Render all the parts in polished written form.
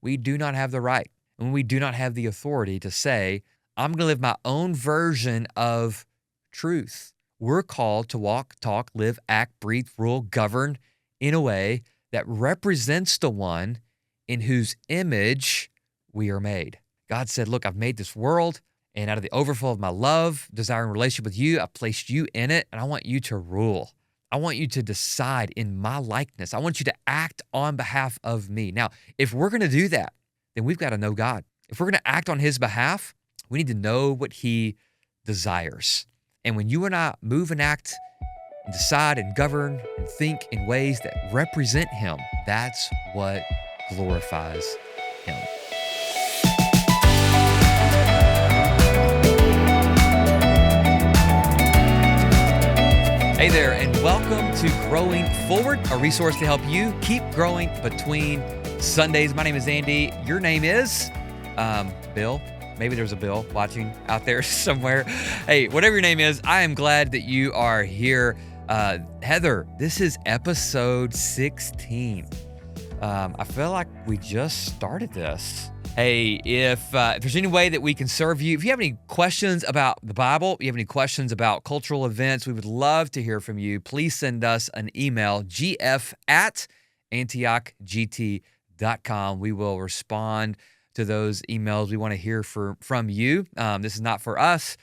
We do not have the right, and we do not have the authority to say, I'm going to live my own version of truth. We're called to walk, talk, live, act, breathe, rule, govern in a way that represents the one in whose image we are made. God said, look, I've made this world, and out of the overflow of my love, desiring relationship with you, I've placed you in it, and I want you to rule. I want you to decide in my likeness. I want you to act on behalf of me. Now, if we're going to do that, then we've got to know God. If we're going to act on his behalf, we need to know what he desires. And when you and I move and act and decide and govern and think in ways that represent him, that's what glorifies him. Hey there, and welcome to Growing Forward, a resource to help you keep growing between Sundays. My name is Andy. Your name is Bill. Maybe there's a Bill watching out there somewhere. Hey, whatever your name is, I am glad that you are here. Heather, this is episode 16. I feel like we just started this. Hey, if there's any way that we can serve you, if you have any questions about the Bible, you have any questions about cultural events, we would love to hear from you. Please send us an email, gf@antiochgt.com. We will respond to those emails. We want to hear from you. This is not for us.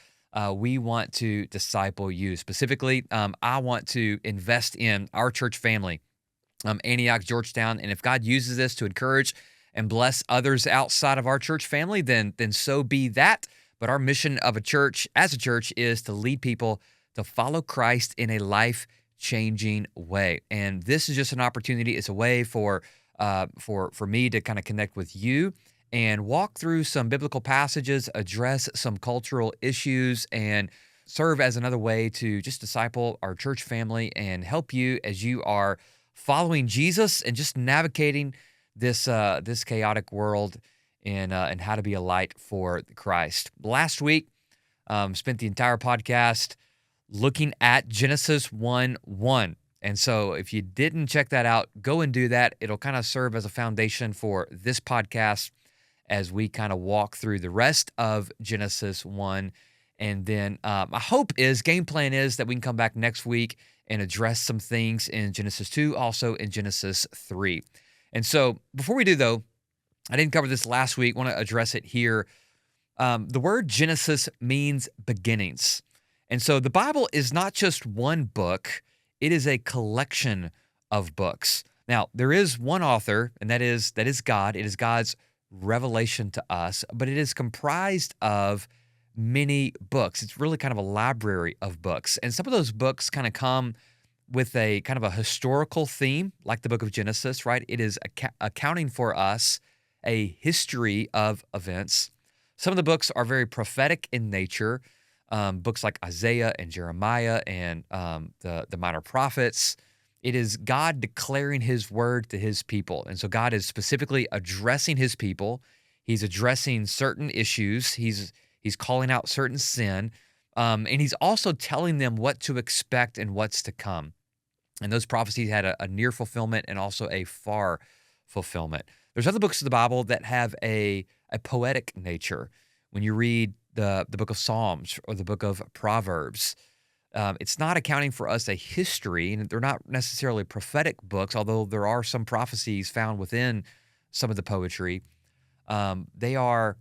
We want to disciple you. Specifically, I want to invest in our church family, Antioch Georgetown, and if God uses this to encourage and bless others outside of our church family, then so be that. But our mission of a church, as a church, is to lead people to follow Christ in a life-changing way. And this is just an opportunity. It's a way for me to kind of connect with you and walk through some biblical passages, address some cultural issues, and serve as another way to just disciple our church family and help you as you are following Jesus and just navigating this chaotic world and how to be a light for Christ. Last week, spent the entire podcast looking at Genesis 1:1. And so if you didn't check that out, go and do that. It'll kind of serve as a foundation for this podcast as we kind of walk through the rest of Genesis 1. And then my game plan is that we can come back next week and address some things in Genesis 2, also in Genesis 3. And so before we do, though, I didn't cover this last week. I want to address it here. The word Genesis means beginnings. And so the Bible is not just one book. It is a collection of books. Now, there is one author, and that is God. It is God's revelation to us, but it is comprised of many books. It's really kind of a library of books. And some of those books kind of come with a kind of a historical theme, like the book of Genesis, right? It is accounting for us a history of events. Some of the books are very prophetic in nature, books like Isaiah and Jeremiah and the minor prophets. It is God declaring his word to his people. And so God is specifically addressing his people. He's addressing certain issues. He's calling out certain sin. And he's also telling them what to expect and what's to come. And those prophecies had a near fulfillment and also a far fulfillment. There's other books of the Bible that have a poetic nature. When you read the book of Psalms or the book of Proverbs, it's not accounting for us a history, and they're not necessarily prophetic books, although there are some prophecies found within some of the poetry. They're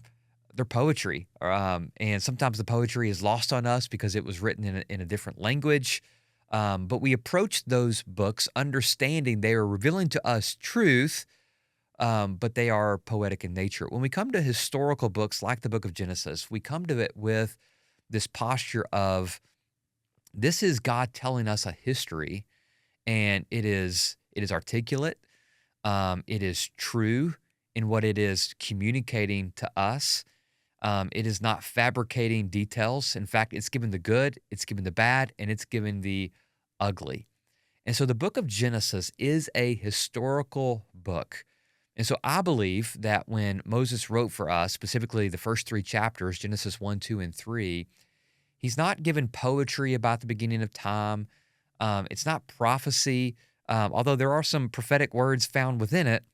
poetry, and sometimes the poetry is lost on us because it was written in a different language. But we approach those books understanding they are revealing to us truth, but they are poetic in nature. When we come to historical books like the book of Genesis, we come to it with this posture of this is God telling us a history, and it is articulate, it is true in what it is communicating to us. It is not fabricating details. In fact, it's given the good, it's given the bad, and it's given the ugly. And so the book of Genesis is a historical book. And so I believe that when Moses wrote for us, specifically the first three chapters, Genesis 1, 2, and 3, he's not given poetry about the beginning of time. It's not prophecy, although there are some prophetic words found within it.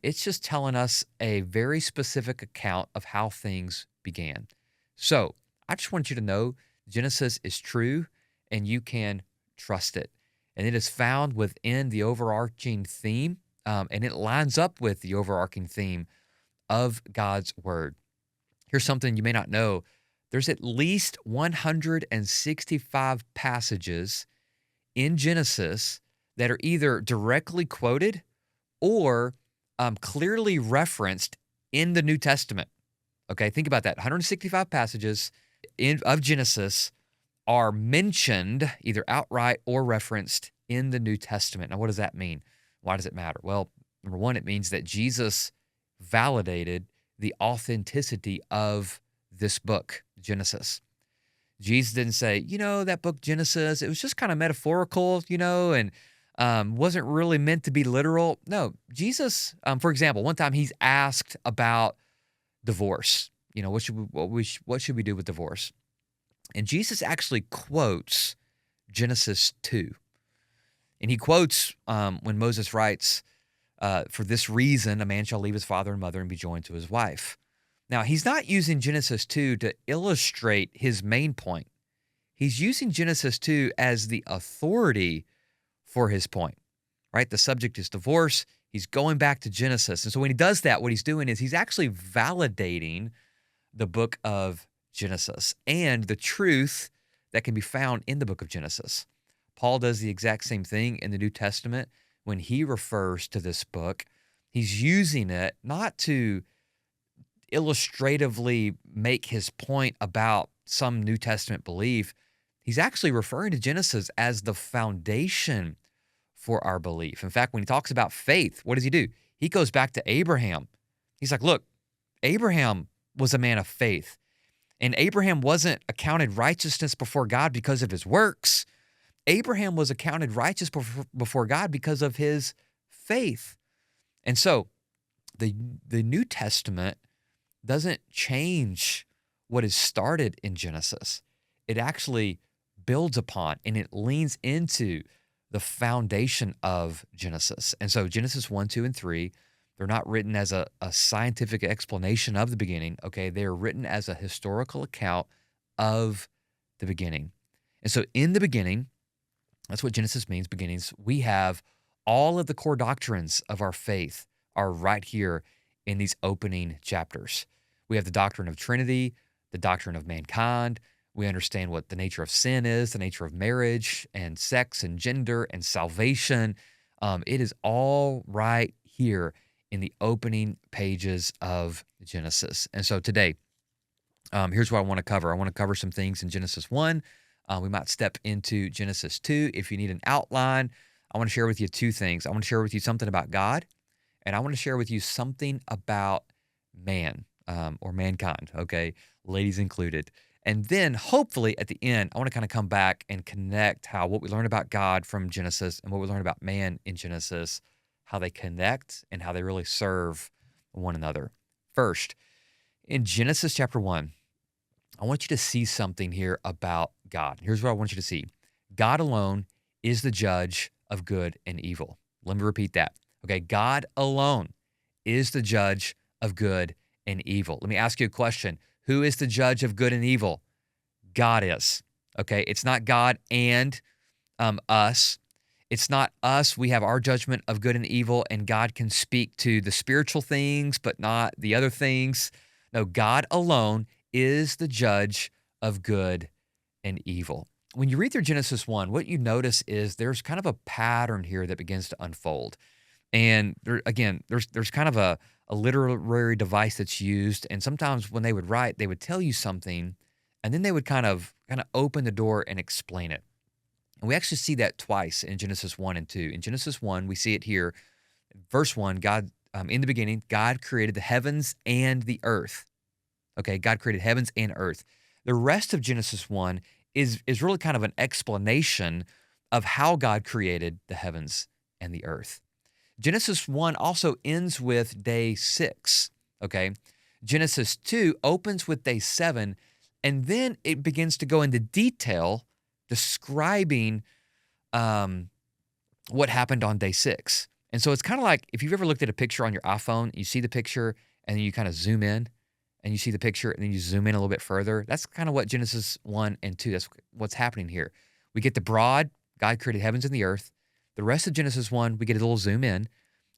It's just telling us a very specific account of how things began. So I just want you to know Genesis is true and you can trust it. And it is found within the overarching theme, and it lines up with the overarching theme of God's word. Here's something you may not know. There's at least 165 passages in Genesis that are either directly quoted or clearly referenced in the New Testament. Okay, think about that. 165 passages of Genesis are mentioned either outright or referenced in the New Testament. Now, what does that mean? Why does it matter? Well, number one, it means that Jesus validated the authenticity of this book, Genesis. Jesus didn't say, that book Genesis, it was just kind of metaphorical, and wasn't really meant to be literal. No, Jesus, for example, one time he's asked about divorce. What should we do with divorce? And Jesus actually quotes Genesis 2. And he quotes when Moses writes, for this reason, a man shall leave his father and mother and be joined to his wife. Now, he's not using Genesis 2 to illustrate his main point. He's using Genesis 2 as the authority for his point, right? The subject is divorce. He's going back to Genesis. And so when he does that, what he's doing is he's actually validating the book of Genesis and the truth that can be found in the book of Genesis. Paul does the exact same thing in the New Testament. When he refers to this book, he's using it not to illustratively make his point about some New Testament belief. He's actually referring to Genesis as the foundation for our belief. In fact, when he talks about faith, what does he do? He goes back to Abraham. He's like, look, Abraham was a man of faith, and Abraham wasn't accounted righteousness before God because of his works. Abraham was accounted righteous before God because of his faith. And so the New Testament doesn't change what is started in Genesis. It actually builds upon and it leans into the foundation of Genesis. And so Genesis 1, 2, and 3, they're not written as a scientific explanation of the beginning, okay? They are written as a historical account of the beginning. And so in the beginning, that's what Genesis means, beginnings. We have all of the core doctrines of our faith are right here in these opening chapters. We have the doctrine of Trinity, the doctrine of mankind. We understand what the nature of sin is, the nature of marriage and sex and gender and salvation. It is all right here in the opening pages of Genesis. And so today, here's what I want to cover. I want to cover some things in Genesis 1. We might step into Genesis 2. If you need an outline, I want to share with you two things. I want to share with you something about God, and I want to share with you something about man or mankind, okay, ladies included. And then hopefully at the end, I want to kind of come back and connect how what we learn about God from Genesis and what we learn about man in Genesis, how they connect and how they really serve one another. First, in Genesis chapter 1, I want you to see something here about God. Here's what I want you to see. God alone is the judge of good and evil. Let me repeat that. Okay, God alone is the judge of good and evil. Let me ask you a question. Who is the judge of good and evil? God is. Okay, it's not God and us. It's not us. We have our judgment of good and evil, and God can speak to the spiritual things, but not the other things. No, God alone is the judge of good and evil. When you read through Genesis 1, what you notice is there's kind of a pattern here that begins to unfold. And there's kind of a literary device that's used. And sometimes when they would write, they would tell you something, and then they would kind of open the door and explain it. And we actually see that twice in Genesis 1 and 2. In Genesis 1, we see it here. Verse 1, God, in the beginning, God created the heavens and the earth. Okay, God created heavens and earth. The rest of Genesis 1 is really kind of an explanation of how God created the heavens and the earth. Genesis 1 also ends with day 6, okay? Genesis 2 opens with day 7, and then it begins to go into detail describing what happened on day 6. And so it's kind of like if you've ever looked at a picture on your iPhone, you see the picture and then you kind of zoom in and you see the picture and then you zoom in a little bit further. That's kind of what Genesis 1 and 2, that's what's happening here. We get the broad, God created heavens and the earth. The rest of Genesis 1, we get a little zoom in.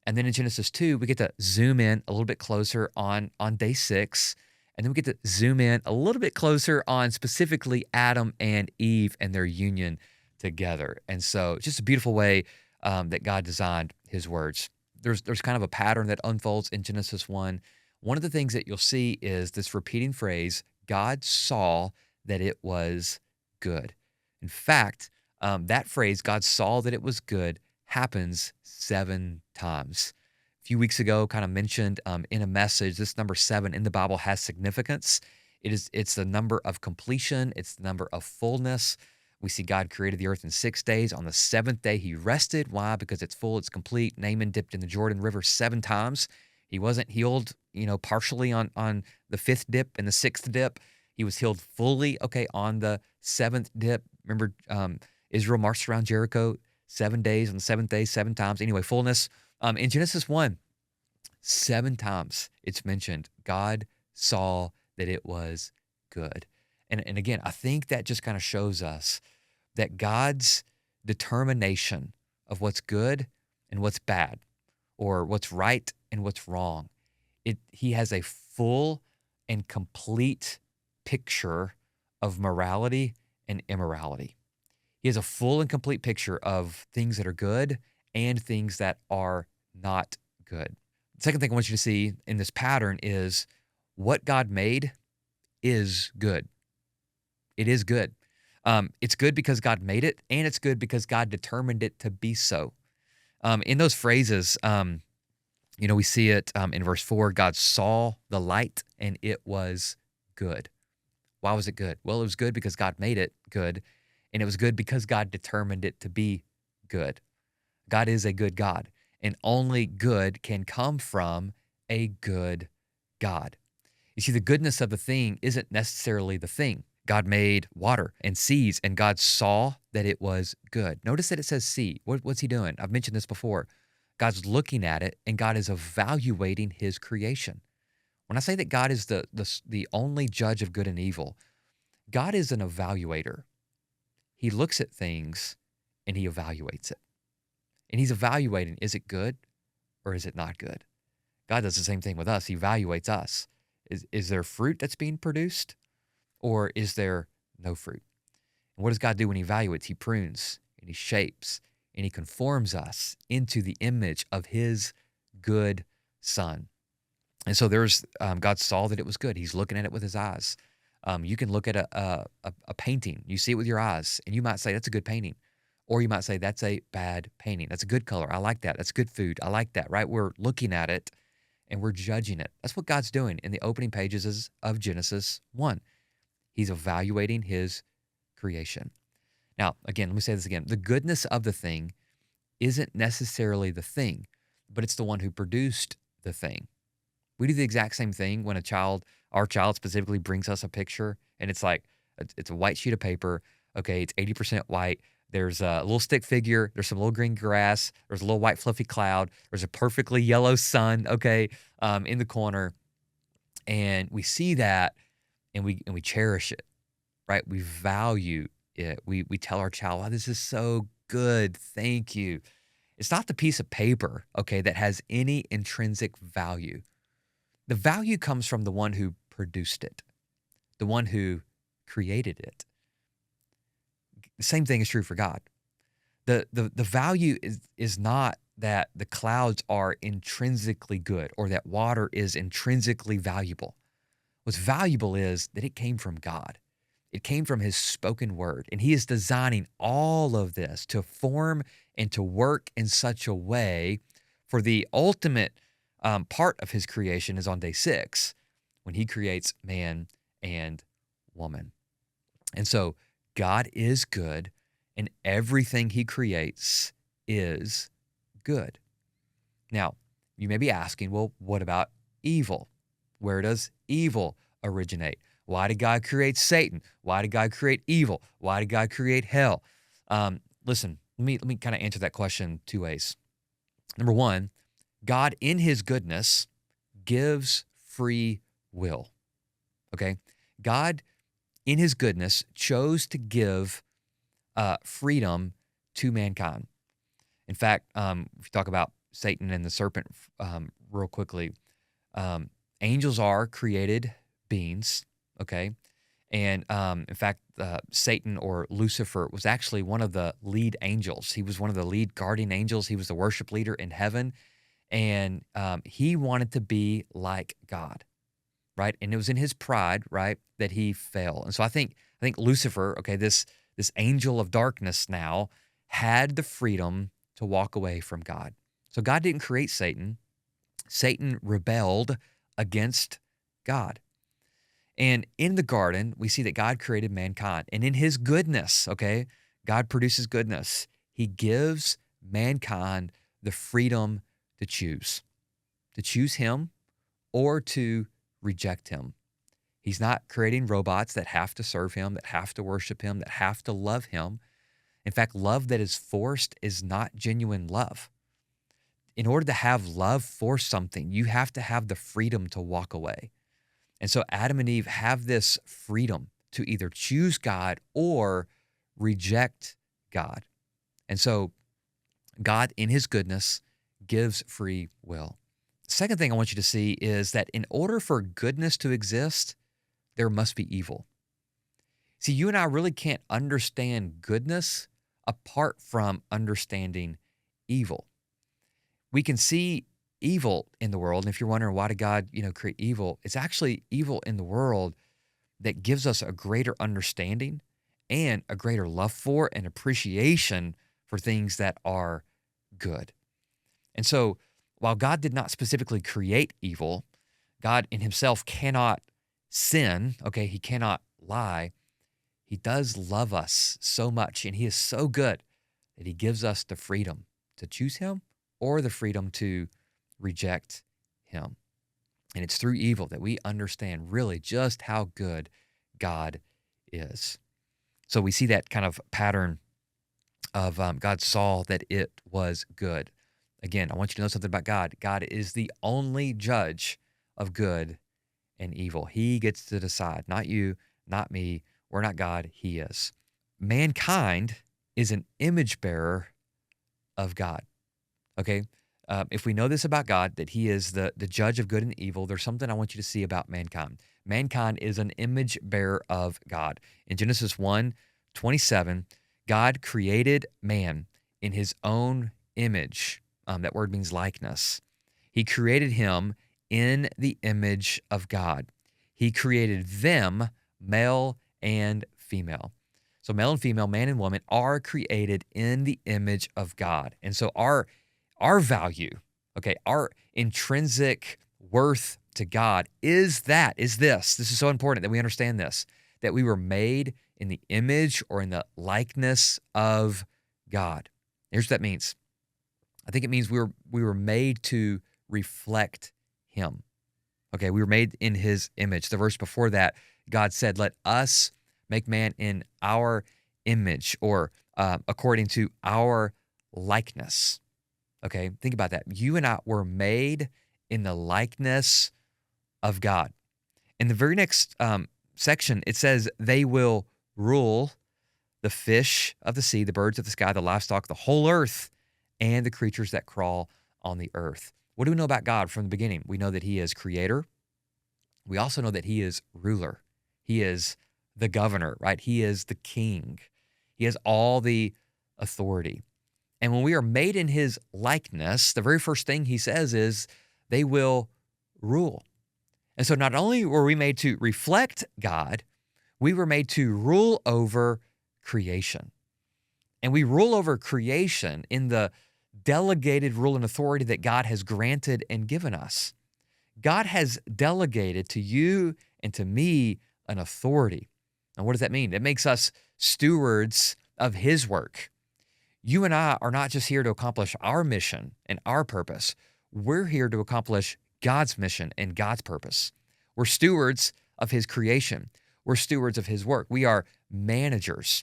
And then in Genesis 2, we get to zoom in a little bit closer on day 6. And then we get to zoom in a little bit closer on specifically Adam and Eve and their union together. And so it's just a beautiful way that God designed his words. There's kind of a pattern that unfolds in Genesis 1. One of the things that you'll see is this repeating phrase, God saw that it was good. In fact, that phrase, God saw that it was good, happens 7 times. A few weeks ago, kind of mentioned in a message, this number 7 in the Bible has significance. It's the number of completion. It's the number of fullness. We see God created the earth in 6 days. On the 7th day, he rested. Why? Because it's full, it's complete. Naaman dipped in the Jordan River 7 times. He wasn't healed, partially on the 5th dip and the 6th dip. He was healed fully, on the 7th dip. Remember, Israel marched around Jericho 7 days. On the 7th day, 7 times. Anyway, fullness. In Genesis 1, 7 times it's mentioned God saw that it was good. And again, I think that just kind of shows us that God's determination of what's good and what's bad, or what's right and what's wrong, he has a full and complete picture of morality and immorality. He has a full and complete picture of things that are good and things that are not good. The second thing I want you to see in this pattern is what God made is good. It is good. It's good because God made it, and it's good because God determined it to be so. In those phrases, we see it in verse 4, God saw the light, and it was good. Why was it good? Well, it was good because God made it good, and it was good because God determined it to be good. God is a good God, and only good can come from a good God. You see, the goodness of the thing isn't necessarily the thing. God made water and seas, and God saw that it was good. Notice that it says see. What's he doing? I've mentioned this before. God's looking at it, and God is evaluating his creation. When I say that God is the only judge of good and evil, God is an evaluator. He looks at things, and he evaluates it. And he's evaluating, is it good or is it not good? God does the same thing with us. He evaluates us. Is there fruit that's being produced, or is there no fruit? And what does God do when he evaluates? He prunes and he shapes and he conforms us into the image of his good son. And so God saw that it was good. He's looking at it with his eyes. You can look at a painting. You see it with your eyes, and you might say, that's a good painting. Or you might say, that's a bad painting. That's a good color. I like that. That's good food. I like that, right? We're looking at it, and we're judging it. That's what God's doing in the opening pages of Genesis 1. He's evaluating his creation. Now, again, let me say this again. The goodness of the thing isn't necessarily the thing, but it's the one who produced the thing. We do the exact same thing when our child specifically brings us a picture, and it's like, it's a white sheet of paper. Okay, it's 80% white. There's a little stick figure. There's some little green grass. There's a little white fluffy cloud. There's a perfectly yellow sun, in the corner. And we see that, and we cherish it, right? We value it. We tell our child, wow, this is so good. Thank you. It's not the piece of paper, that has any intrinsic value. The value comes from the one who produced it, the one who created it. The same thing is true for God. The value is not that the clouds are intrinsically good or that water is intrinsically valuable. What's valuable is that it came from God. It came from his spoken word, and he is designing all of this to form and to work in such a way for the ultimate part of his creation is on day 6 when he creates man and woman. And so God is good, and everything he creates is good. Now, you may be asking, well, what about evil? Where does evil originate? Why did God create Satan? Why did God create evil? Why did God create hell? Listen, let me kind of answer that question 2 ways. Number one, God in his goodness gives free will. Okay. God in his goodness chose to give freedom to mankind. In fact, if you talk about Satan and the serpent real quickly, angels are created beings, okay? And in fact, Satan or Lucifer was actually one of the lead angels. He was one of the lead guardian angels. He was the worship leader in heaven. And he wanted to be like God, right? And it was in his pride, right, that he fell. And so I think Lucifer, okay, this angel of darkness now had the freedom to walk away from God. So God didn't create Satan. Satan rebelled against God. And in the garden, we see that God created mankind. And in his goodness, okay, God produces goodness. He gives mankind the freedom to choose him or to reject him. He's not creating robots that have to serve him, that have to worship him, that have to love him. In fact, love that is forced is not genuine love. In order to have love for something, you have to have the freedom to walk away. And so Adam and Eve have this freedom to either choose God or reject God. And so God, in his goodness, gives free will. The second thing I want you to see is that in order for goodness to exist, there must be evil. See, you and I really can't understand goodness apart from understanding evil. We can see evil in the world, and if you're wondering why did God, create evil, it's actually evil in the world that gives us a greater understanding and a greater love for and appreciation for things that are good. And so, while God did not specifically create evil, God in himself cannot sin, okay? He cannot lie. He does love us so much, and he is so good that he gives us the freedom to choose him or the freedom to reject him. And it's through evil that we understand really just how good God is. So we see that kind of pattern of God saw that it was good. Again, I want you to know something about God. God is the only judge of good and evil. He gets to decide, not you, not me. We're not God. He is. Mankind is an image bearer of God. Okay? If we know this about God, that he is the judge of good and evil, there's something I want you to see about mankind. Mankind is an image bearer of God. In Genesis 1:27, God created man in his own image. That word means likeness. He created him in the image of God. He created them, male and female. So male and female, man and woman, are created in the image of God. And so our value, okay, our intrinsic worth to God is this. This is so important that we understand this, that we were made in the image or in the likeness of God. Here's what that means. I think it means we were made to reflect him. Okay, we were made in his image. The verse before that, God said, let us make man in our image or according to our likeness. Okay, think about that. You and I were made in the likeness of God. In the very next section, it says they will rule the fish of the sea, the birds of the sky, the livestock, the whole earth, and the creatures that crawl on the earth. What do we know about God from the beginning? We know that he is creator. We also know that he is ruler. He is the governor, right? He is the king. He has all the authority. And when we are made in his likeness, the very first thing he says is they will rule. And so not only were we made to reflect God, we were made to rule over creation. And we rule over creation in the delegated rule and authority that God has granted and given us. God has delegated to you and to me an authority. And what does that mean? It makes us stewards of his work. You and I are not just here to accomplish our mission and our purpose. We're here to accomplish God's mission and God's purpose. We're stewards of his creation. We're stewards of his work. We are managers.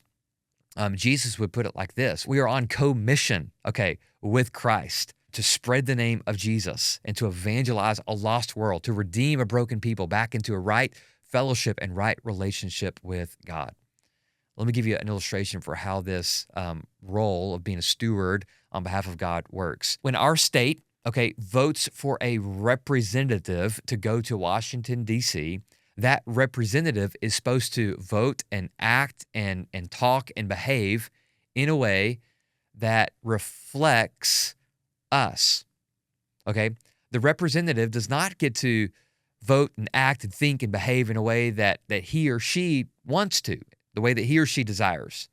Jesus would put it like this. We are on co-mission, okay, with Christ to spread the name of Jesus and to evangelize a lost world, to redeem a broken people back into a right fellowship and right relationship with God. Let me give you an illustration for how this role of being a steward on behalf of God works. When our state, votes for a representative to go to Washington, D.C., that representative is supposed to vote and act and talk and behave in a way that reflects us, okay? The representative does not get to vote and act and think and behave in a way that he or she wants to, the way that he or she desires.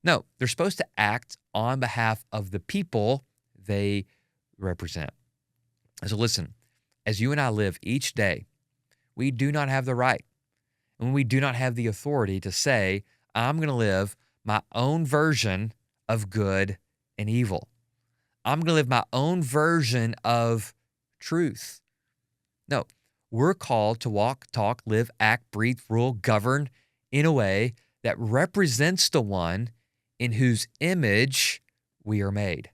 No, they're supposed to act on behalf of the people they represent. So listen, as you and I live each day, we do not have the right and we do not have the authority to say, I'm going to live my own version of good and evil. I'm going to live my own version of truth. No, we're called to walk, talk, live, act, breathe, rule, govern in a way that represents the one in whose image we are made.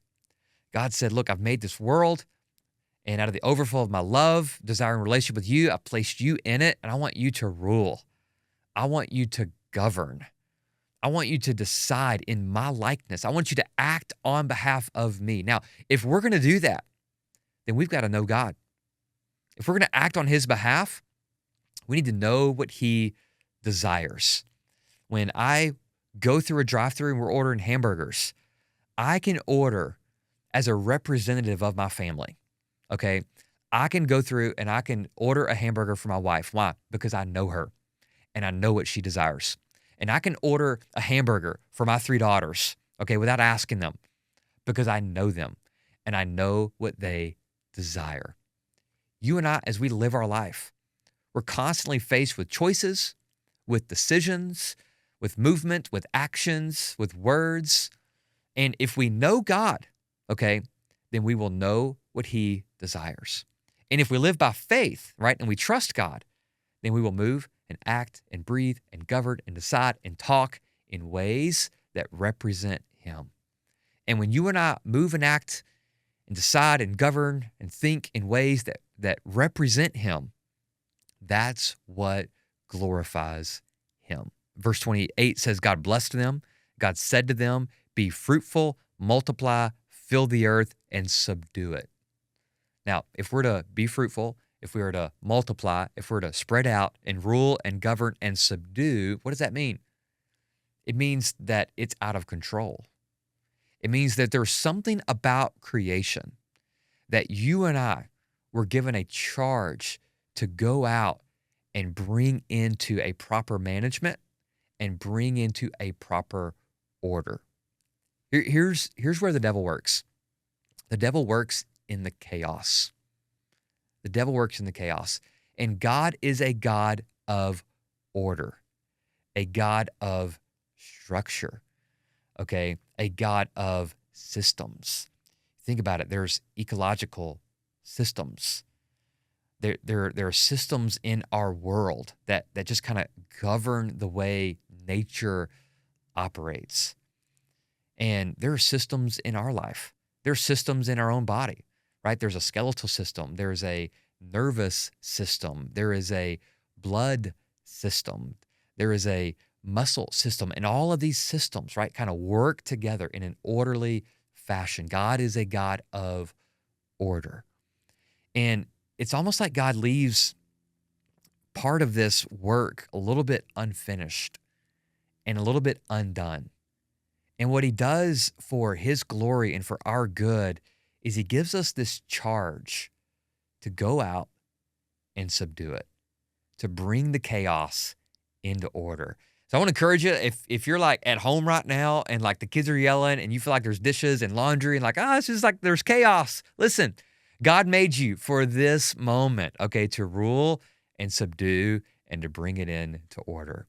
God said, look, I've made this world, and out of the overflow of my love, desiring relationship with you, I've placed you in it, and I want you to rule. I want you to govern. I want you to decide in my likeness. I want you to act on behalf of me. Now, if we're going to do that, then we've got to know God. If we're going to act on his behalf, we need to know what he desires. When I go through a drive-thru and we're ordering hamburgers, I can order as a representative of my family, okay? I can go through and I can order a hamburger for my wife. Why? Because I know her and I know what she desires. And I can order a hamburger for my 3 daughters, okay, without asking them, because I know them and I know what they desire. You and I, as we live our life, we're constantly faced with choices, with decisions, with movement, with actions, with words. And if we know God, okay, then we will know what he desires. And if we live by faith, right, and we trust God, then we will move and act and breathe and govern and decide and talk in ways that represent him. And when you and I move and act and decide and govern and think in ways that represent him, that's what glorifies him. Verse 28 says, God blessed them. God said to them, be fruitful, multiply, fill the earth, and subdue it. Now, if we're to be fruitful, if we are to multiply, if we're to spread out and rule and govern and subdue, what does that mean? It means that it's out of control. It means that there's something about creation that you and I were given a charge to go out and bring into a proper management and bring into a proper order. Here's where the devil works. The devil works in the chaos. The devil works in the chaos. And God is a God of order, a God of structure, okay, a God of systems. Think about it. There's ecological systems. There are systems in our world that just kind of govern the way nature operates. And there are systems in our life. There are systems in our own body, right? There's a skeletal system. There's a nervous system. There is a blood system. There is a muscle system. And all of these systems, right, kind of work together in an orderly fashion. God is a God of order. And it's almost like God leaves part of this work a little bit unfinished and a little bit undone. And what he does for his glory and for our good is he gives us this charge to go out and subdue it, to bring the chaos into order. So I want to encourage you, if you're like at home right now and like the kids are yelling and you feel like there's dishes and laundry and like, it's just like there's chaos. Listen, God made you for this moment, okay, to rule and subdue and to bring it into order.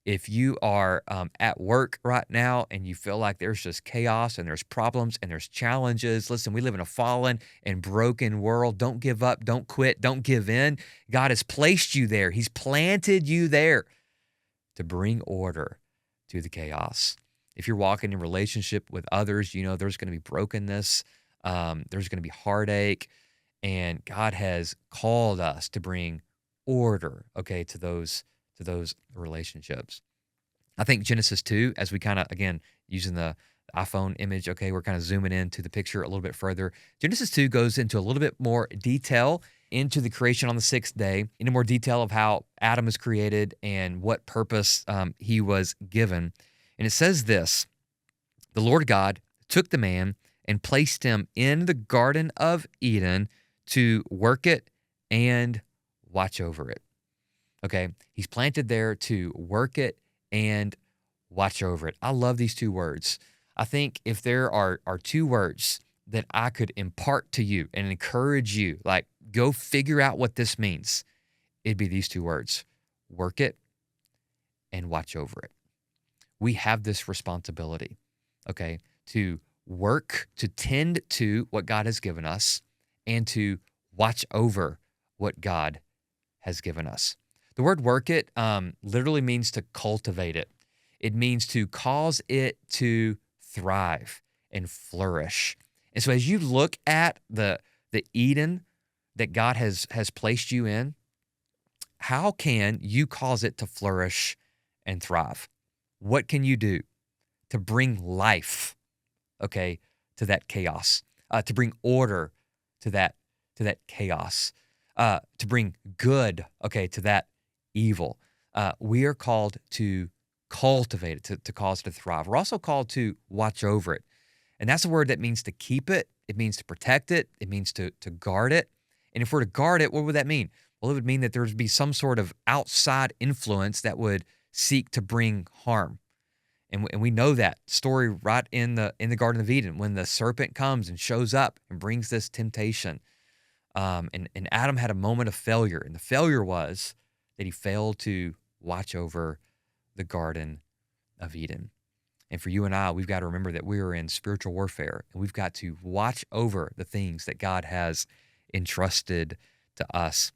If you are at work right now and you feel like there's just chaos and there's problems and there's challenges, listen, we live in a fallen and broken world. Don't give up. Don't quit. Don't give in. God has placed you there. He's planted you there to bring order to the chaos. If you're walking in relationship with others, you know there's going to be brokenness. There's going to be heartache, and God has called us to bring order, okay, to those relationships. I think Genesis 2, as we kind of, again, using the iPhone image, okay, we're kind of zooming into the picture a little bit further. Genesis 2 goes into a little bit more detail into the creation on the sixth day, into more detail of how Adam was created and what purpose he was given. And it says this: the Lord God took the man and placed him in the Garden of Eden to work it and watch over it. Okay, he's planted there to work it and watch over it. I love these two words. I think if there are two words that I could impart to you and encourage you, like, go figure out what this means, it'd be these two words: work it and watch over it. We have this responsibility, okay, to work, to tend to what God has given us, and to watch over what God has given us. The word work it literally means to cultivate it. It means to cause it to thrive and flourish. And so as you look at the Eden that God has placed you in, how can you cause it to flourish and thrive? What can you do to bring life, okay, to that chaos, to bring order to that chaos, to bring good, okay, to that evil? We are called to cultivate it, to cause it to thrive. We're also called to watch over it. And that's a word that means to keep it. It means to protect it. It means to guard it. And if we're to guard it, what would that mean? Well, it would mean that there would be some sort of outside influence that would seek to bring harm. And we know that story right in the Garden of Eden, when the serpent comes and shows up and brings this temptation. And Adam had a moment of failure. And the failure was that he failed to watch over the Garden of Eden. And for you and I, we've got to remember that we are in spiritual warfare, and we've got to watch over the things that God has entrusted to us.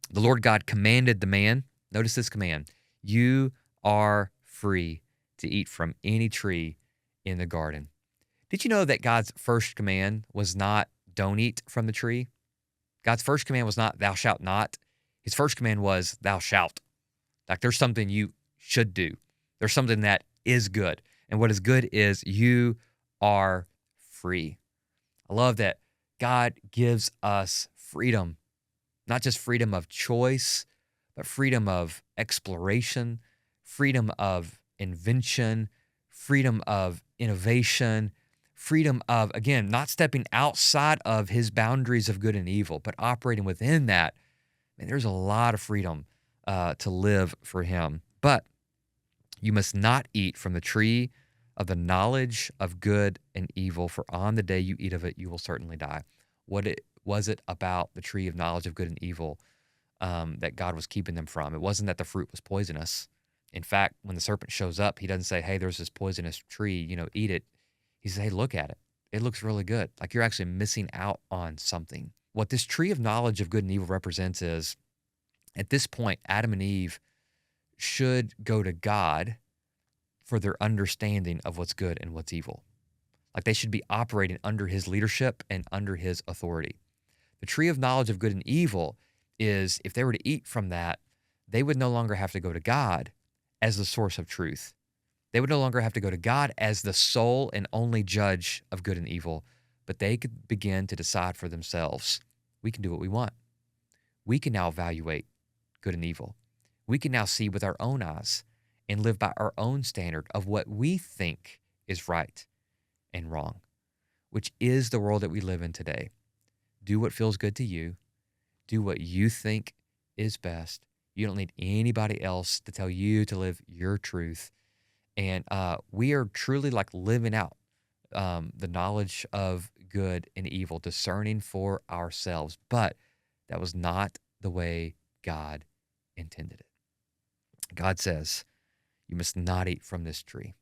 The Lord God commanded the man, notice this command: you are free to eat from any tree in the garden. Did you know that God's first command was not don't eat from the tree? God's first command was not thou shalt not. His first command was thou shalt. Like, there's something you should do. There's something that is good. And what is good is you are free. I love that God gives us freedom, not just freedom of choice, but freedom of exploration, freedom of invention, freedom of innovation, freedom of, again, not stepping outside of his boundaries of good and evil, but operating within that. Man, there's a lot of freedom to live for him. But you must not eat from the tree of the knowledge of good and evil, for on the day you eat of it, you will certainly die. What was it about the tree of knowledge of good and evil that God was keeping them from? It wasn't that the fruit was poisonous. In fact, when the serpent shows up, he doesn't say, hey, there's this poisonous tree, eat it. He says, hey, look at it. It looks really good. Like, you're actually missing out on something. What this tree of knowledge of good and evil represents is, at this point, Adam and Eve should go to God for their understanding of what's good and what's evil. Like, they should be operating under his leadership and under his authority. The tree of knowledge of good and evil is, if they were to eat from that, they would no longer have to go to God as the source of truth. They would no longer have to go to God as the sole and only judge of good and evil, but they could begin to decide for themselves. We can do what we want. We can now evaluate good and evil. We can now see with our own eyes and live by our own standard of what we think is right and wrong, which is the world that we live in today. Do what feels good to you. Do what you think is best. You don't need anybody else to tell you to live your truth. And we are truly like living out the knowledge of good and evil, discerning for ourselves. But that was not the way God intended it. God says, you must not eat from this tree.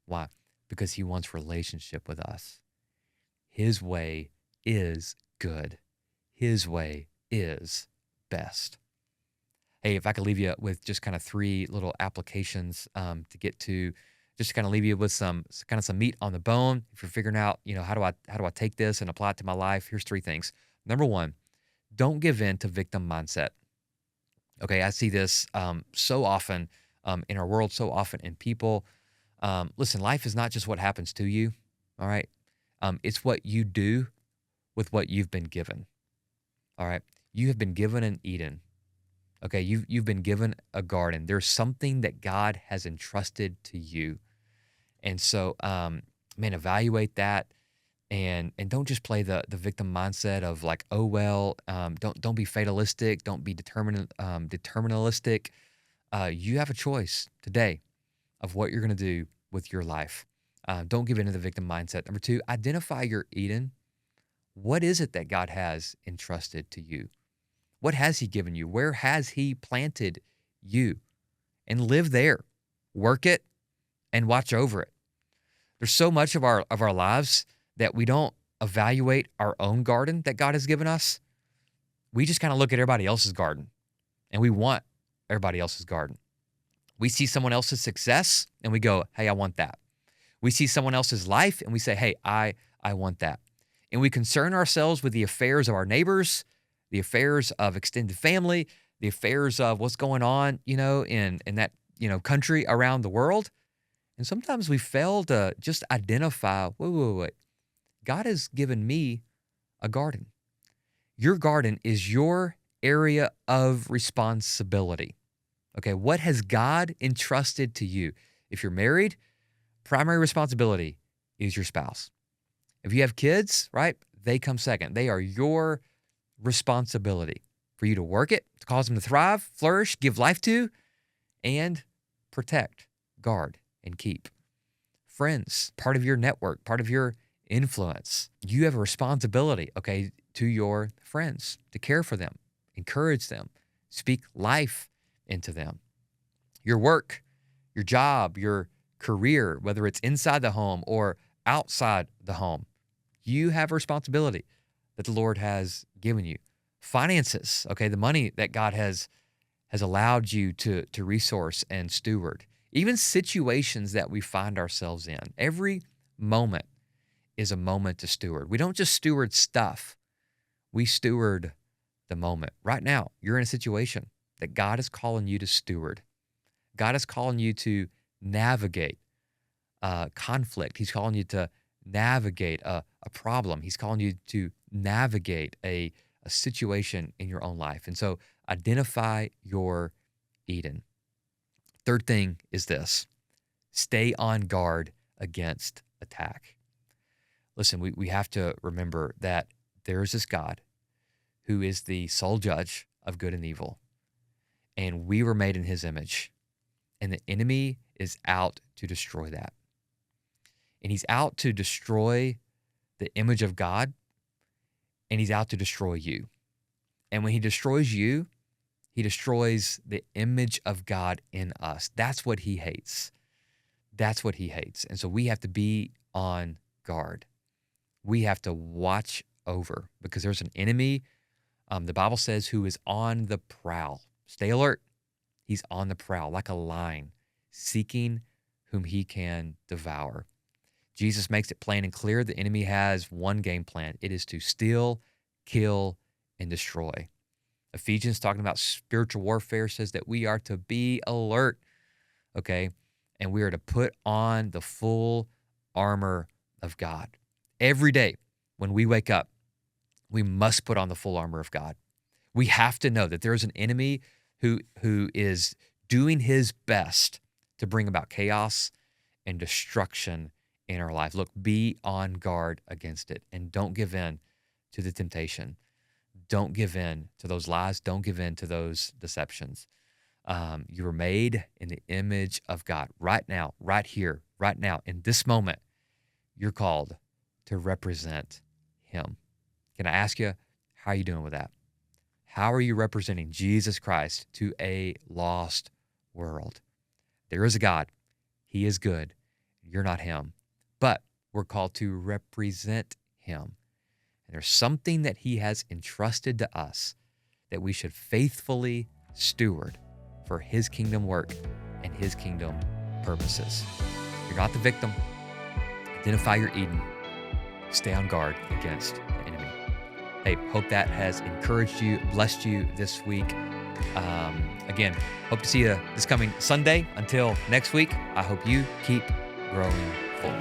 Why? Because he wants relationship with us. His way is good. His way is best. Hey, if I could leave you with just kind of three little applications to get to just to kind of leave you with some meat on the bone. If you're figuring out, how do I take this and apply it to my life? Here's 3 things. Number 1, don't give in to victim mindset. Okay, I see this so often in our world, so often in people. Listen, life is not just what happens to you, all right? It's what you do with what you've been given, all right? You have been given an Eden, okay? You've been given a garden. There's something that God has entrusted to you. And so, evaluate that and don't just play the victim mindset of like, oh, well, don't be fatalistic. Don't be deterministik. You have a choice today of what you're going to do with your life. Don't give in to the victim mindset. Number 2, identify your Eden. What is it that God has entrusted to you? What has he given you? Where has he planted you? And live there. Work it and watch over it. There's so much of our lives that we don't evaluate our own garden that God has given us. We just kind of look at everybody else's garden and we want everybody else's garden. We see someone else's success and we go, hey, I want that. We see someone else's life and we say, hey, I want that. And we concern ourselves with the affairs of our neighbors, the affairs of extended family, the affairs of what's going on, in that, country around the world. And sometimes we fail to just identify, wait. God has given me a garden. Your garden is your area of responsibility. Okay, what has God entrusted to you? If you're married, primary responsibility is your spouse. If you have kids, right, they come second. They are your responsibility for you to work it, to cause them to thrive, flourish, give life to, and protect, guard, and keep. Friends, part of your network, part of your influence. You have a responsibility, okay, to your friends, to care for them, encourage them, speak life into them. Your work, your job, your career, whether it's inside the home or outside the home, you have a responsibility that the Lord has given you. Finances, okay, the money that God has allowed you to resource and steward. Even situations that we find ourselves in. Every moment is a moment to steward. We don't just steward stuff. We steward the moment. Right now, you're in a situation that God is calling you to steward. God is calling you to navigate conflict. He's calling you to navigate a problem. He's calling you to navigate a situation in your own life. And so identify your Eden. Third thing is this: stay on guard against attack. Listen, we have to remember that there is this God who is the sole judge of good and evil, and we were made in his image, and the enemy is out to destroy that. And he's out to destroy the image of God, and he's out to destroy you. And when he destroys you, he destroys the image of God in us. That's what he hates. That's what he hates. And so we have to be on guard. We have to watch over, because there's an enemy, the Bible says, who is on the prowl. Stay alert. He's on the prowl like a lion, seeking whom he can devour. Jesus makes it plain and clear. The enemy has one game plan. It is to steal, kill, and destroy. Ephesians, talking about spiritual warfare, says that we are to be alert, okay? And we are to put on the full armor of God. Every day when we wake up, we must put on the full armor of God. We have to know that there is an enemy who is doing his best to bring about chaos and destruction in our life. Look, be on guard against it, and don't give in to the temptation. Don't give in to those lies. Don't give in to those deceptions. You were made in the image of God. Right now, right here, right now, in this moment, you're called to represent him. Can I ask you, how are you doing with that? How are you representing Jesus Christ to a lost world? There is a God. He is good. You're not him. But we're called to represent him. And there's something that he has entrusted to us that we should faithfully steward for his kingdom work and his kingdom purposes. You're not the victim. Identify your Eden. Stay on guard against the enemy. Hey, hope that has encouraged you, blessed you this week. Again, hope to see you this coming Sunday. Until next week, I hope you keep growing full.